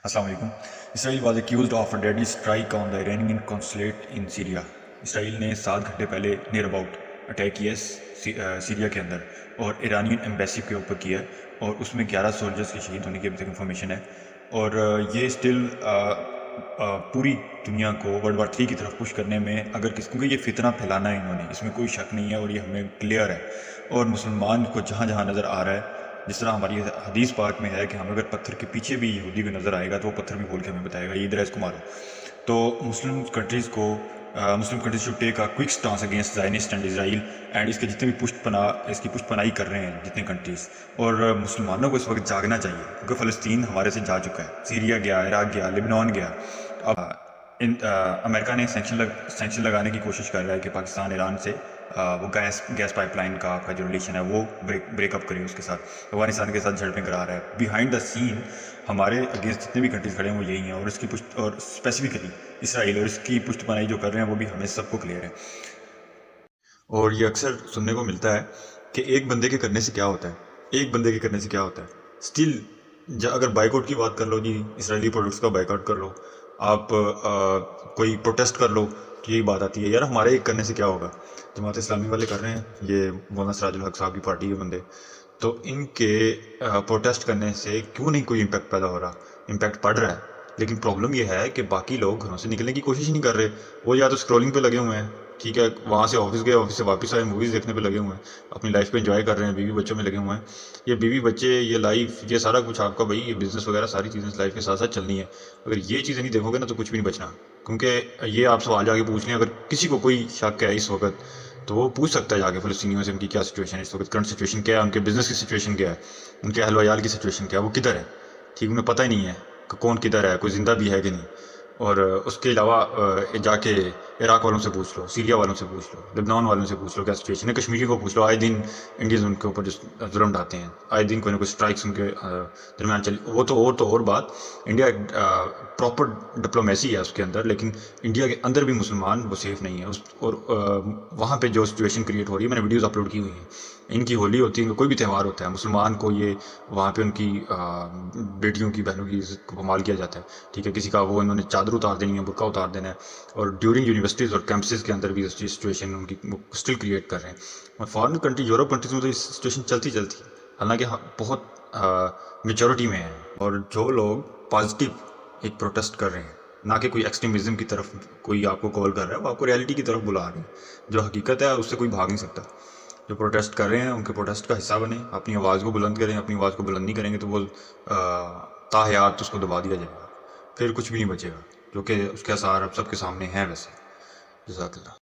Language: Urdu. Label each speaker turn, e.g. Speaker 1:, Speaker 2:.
Speaker 1: السلام علیکم. اسرائیل was accused of a deadly strike on the Iranian consulate in Syria. اسرائیل نے 7 گھنٹے پہلے نیئر اباؤٹ اٹیک کیا سیریا کے اندر اور ایرانین ایمبیسی کے اوپر کیا اور اس میں 11 سولجرز کے شہید ہونے کی ابھی تک انفارمیشن ہے. اور یہ اسٹل پوری دنیا کو ورلڈ وار 3 کی طرف پش کرنے میں کیونکہ یہ فتنہ پھیلانا ہے انہوں نے، اس میں کوئی شک نہیں ہے اور یہ ہمیں کلیئر ہے. اور مسلمان کو جہاں جہاں نظر آ رہا ہے، جس طرح ہماری حدیث پاک میں ہے کہ ہمیں اگر پتھر کے پیچھے بھی یہودی کو نظر آئے گا تو وہ پتھر بھی بول کے ہمیں بتائے گا یہ ادھر ہے، اس کو مارو. تو مسلم countries should take a quick stance against Zionist and Israel and اس کے جتنے بھی اس کی پشت پناہی کر رہے ہیں جتنے کنٹریز. اور مسلمانوں کو اس وقت جاگنا چاہیے کیونکہ فلسطین ہمارے سے جا چکا ہے، سیریا گیا، عراق گیا، لبنان گیا. اب امریکہ نے سینکشن لگانے کی کوشش کر رہا ہے کہ پاکستان ایران سے وہ گیس پائپ لائن کا جو ریلیشن ہے وہ بریک اپ کرے، اس کے ساتھ افغانستان کے ساتھ جھڑپیں کرا رہا ہے. بیہائنڈ دا سین ہمارے اگینسٹ جتنے بھی کنٹریز کھڑے ہیں وہ یہی ہیں، اور اس کی اور اسپیسیفکلی اسرائیل اور اس کی پشت پناہی جو کر رہے ہیں وہ بھی ہمیں سب کو کلیئر ہے. اور یہ اکثر سننے کو ملتا ہے کہ ایک بندے کے کرنے سے کیا ہوتا ہے، اسٹل اگر بائیک آؤٹ کی بات کر لو، جی اسرائیلی پروڈکٹس کا بائیک آؤٹ کر لو، آپ کوئی پروٹیسٹ کر لو تو یہی بات آتی ہے یار ہمارے ایک کرنے سے کیا ہوگا. جماعت اسلامی والے کر رہے ہیں، یہ مولانا سراج الحق صاحب کی پارٹی کے بندے، تو ان کے پروٹیسٹ کرنے سے کیوں نہیں کوئی امپیکٹ پیدا ہو رہا؟ امپیکٹ پڑ رہا ہے، لیکن پرابلم یہ ہے کہ باقی لوگ گھروں سے نکلنے کی کوشش ہی نہیں کر رہے. وہ یا تو اسکرولنگ پہ لگے ہوئے ہیں، ٹھیک ہے، وہاں سے آفس گئے، آفس سے واپس آئے، موویز دیکھنے پہ لگے ہوئے ہیں، اپنی لائف پہ انجوائے کر رہے ہیں، بیوی بچوں میں لگے ہوئے ہیں. یہ بیوی بچے، یہ لائف، یہ سارا کچھ آپ کا بھائی، یہ بزنس وغیرہ ساری چیزیں لائف کے ساتھ ساتھ چلنی ہے. اگر یہ چیزیں نہیں دیکھو گے نا تو کچھ بھی نہیں بچنا. کیونکہ یہ آپ سوال جا کے پوچھ لیں، اگر کسی کو کوئی شک ہے اس وقت تو وہ پوچھ سکتا ہے جا کے فلسطینیوں سے ان کی کیا سچویشن ہے اس وقت، کرنٹ سچویشن کیا ہے، ان کے بزنس کی سچویشن کیا ہے، ان کے اہل و عیال کی سچویشن کیا ہے، وہ کدھر ہے. ٹھیک، انہیں پتہ ہی نہیں ہے کہ کون کدھر ہے، کوئی زندہ بھی ہے کہ نہیں. اور اس کے علاوہ جا کے عراق والوں سے پوچھ لو، سیریا والوں سے پوچھ لو، لبنان والوں سے پوچھ لو کیا سچویشن ہے، کشمیری کو پوچھ لو. آئے دن انڈیز ان کے اوپر جو ظلم ڈھاتے ہیں، آئے دن کوئی نہ کوئی اسٹرائکس ان کے درمیان چلی. وہ تو اور بات، انڈیا ایک پراپر ڈپلومیسی ہے اس کے اندر، لیکن انڈیا کے اندر بھی مسلمان وہ سیف نہیں ہے. اور وہاں پہ جو سچویشن کریٹ ہو رہی ہے، میں نے ویڈیوز اپلوڈ کی ہوئی ہیں. ان کی ہولی ہوتی ہے، کوئی بھی تہوار ہوتا ہے، مسلمان کو یہ وہاں پہ ان کی بیٹیوں کی، بہنوں کی عزت کو پامال کیا جاتا ہے. ٹھیک ہے، کسی کا وہ انہوں نے چادر اتار دینی ہے، برقع اتار دینا ہے. اور ڈیورنگ یونیورسٹیز اور کیمپسز کے اندر بھی اس سچویشن ان کی اسٹل کریٹ کر رہے ہیں. اور فارن کنٹری، یورپ کنٹریز میں تو اس سچویشن چلتی حالانکہ بہت میچورٹی میں ہے. اور جو لوگ پازیٹیو ایک پروٹیسٹ کر رہے ہیں، نہ کہ کوئی ایکسٹریمزم کی طرف کوئی آپ کو کال کر رہا ہے، وہ آپ کو ریالٹی کی طرف بلا رہے ہیں. جو حقیقت ہے اس سے کوئی بھاگ نہیں سکتا. جو پروٹیسٹ کر رہے ہیں ان کے پروٹیسٹ کا حصہ بنیں، اپنی آواز کو بلند کریں. اپنی آواز کو بلند نہیں کریں گے تو وہ تاحیات اس کو دبا دیا جائے گا، پھر کچھ بھی نہیں بچے گا، جو کہ اس کے آثار اب سب کے سامنے ہیں. ویسے جزاک اللہ.